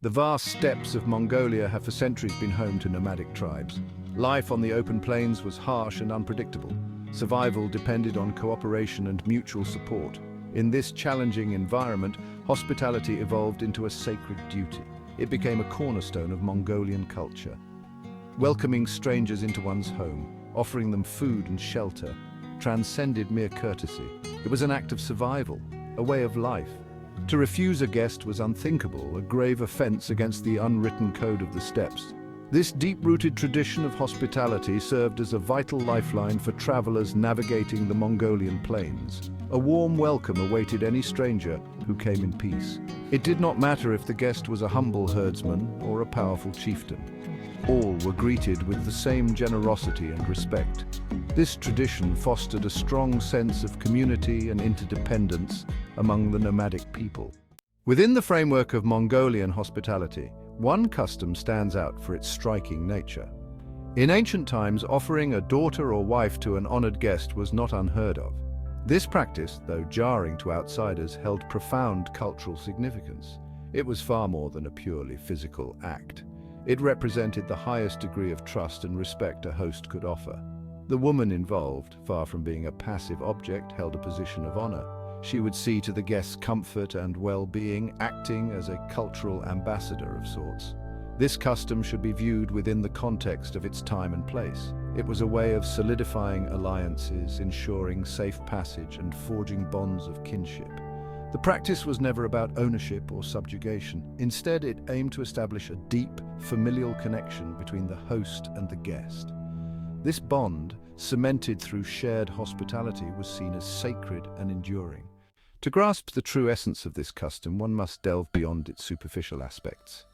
The vast steppes of Mongolia have for centuries been home to nomadic tribes. Life on the open plains was harsh and unpredictable. Survival depended on cooperation and mutual support. In this challenging environment, hospitality evolved into a sacred duty. It became a cornerstone of Mongolian culture. Welcoming strangers into one's home, offering them food and shelter, transcended mere courtesy. It was an act of survival, a way of life. To refuse a guest was unthinkable, a grave offense against the unwritten code of the steppes. This deep-rooted tradition of hospitality served as a vital lifeline for travelers navigating the Mongolian plains. A warm welcome awaited any stranger who came in peace. It did not matter if the guest was a humble herdsman or a powerful chieftain. All were greeted with the same generosity and respect. This tradition fostered a strong sense of community and interdependence among the nomadic people. Within the framework of Mongolian hospitality, one custom stands out for its striking nature. In ancient times, offering a daughter or wife to an honored guest was not unheard of. This practice, though jarring to outsiders, held profound cultural significance. It was far more than a purely physical act. It represented the highest degree of trust and respect a host could offer. The woman involved, far from being a passive object, held a position of honor. She would see to the guest's comfort and well-being, acting as a cultural ambassador of sorts. This custom should be viewed within the context of its time and place. It was a way of solidifying alliances, ensuring safe passage, and forging bonds of kinship. The practice was never about ownership or subjugation. Instead, it aimed to establish a deep, familial connection between the host and the guest. This bond, cemented through shared hospitality, was seen as sacred and enduring. To grasp the true essence of this custom, one must delve beyond its superficial aspects.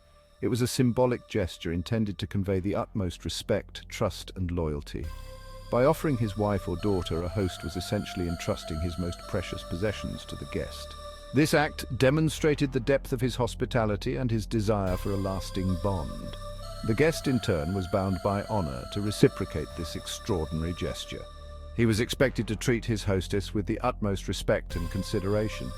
It was a symbolic gesture intended to convey the utmost respect, trust, and loyalty. By offering his wife or daughter, a host was essentially entrusting his most precious possessions to the guest. This act demonstrated the depth of his hospitality and his desire for a lasting bond. The guest, in turn, was bound by honor to reciprocate this extraordinary gesture. He was expected to treat his hostess with the utmost respect and consideration.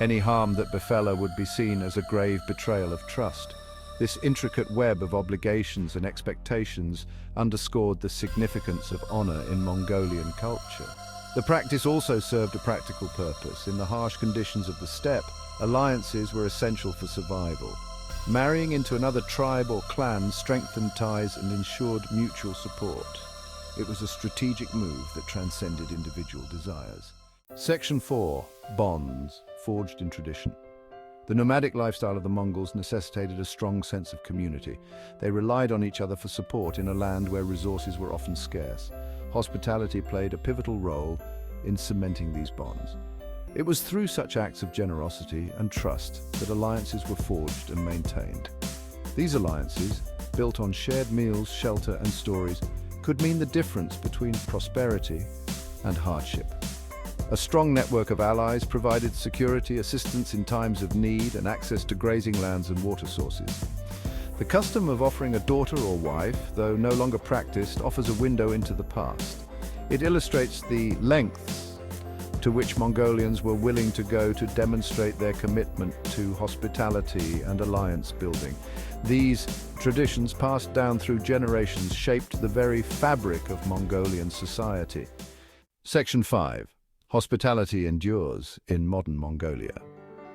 Any harm that befell her would be seen as a grave betrayal of trust. This intricate web of obligations and expectations underscored the significance of honor in Mongolian culture. The practice also served a practical purpose. In the harsh conditions of the steppe, alliances were essential for survival. Marrying into another tribe or clan strengthened ties and ensured mutual support. It was a strategic move that transcended individual desires. Section 4. Bonds, forged in tradition. The nomadic lifestyle of the Mongols necessitated a strong sense of community. They relied on each other for support in a land where resources were often scarce. Hospitality played a pivotal role in cementing these bonds. It was through such acts of generosity and trust that alliances were forged and maintained. These alliances, built on shared meals, shelter, and stories, could mean the difference between prosperity and hardship. A strong network of allies provided security, assistance in times of need, and access to grazing lands and water sources. The custom of offering a daughter or wife, though no longer practiced, offers a window into the past. It illustrates the lengths to which Mongolians were willing to go to demonstrate their commitment to hospitality and alliance building. These traditions, passed down through generations, shaped the very fabric of Mongolian society. Section 5. Hospitality endures in modern Mongolia.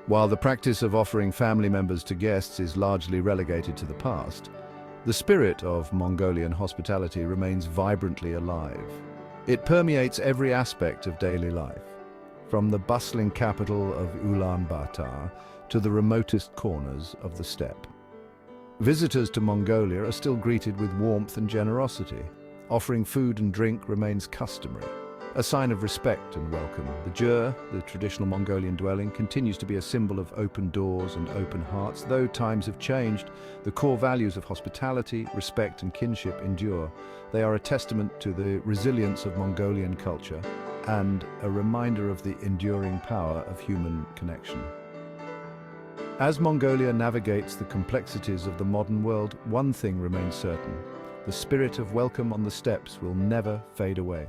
While the practice of offering family members to guests is largely relegated to the past, the spirit of Mongolian hospitality remains vibrantly alive. It permeates every aspect of daily life, from the bustling capital of Ulaanbaatar to the remotest corners of the steppe. Visitors to Mongolia are still greeted with warmth and generosity. Offering food and drink remains customary, a sign of respect and welcome. The jur, the traditional Mongolian dwelling, continues to be a symbol of open doors and open hearts. Though times have changed, the core values of hospitality, respect, and kinship endure. They are a testament to the resilience of Mongolian culture and a reminder of the enduring power of human connection. As Mongolia navigates the complexities of the modern world, one thing remains certain: the spirit of welcome on the steppes will never fade away.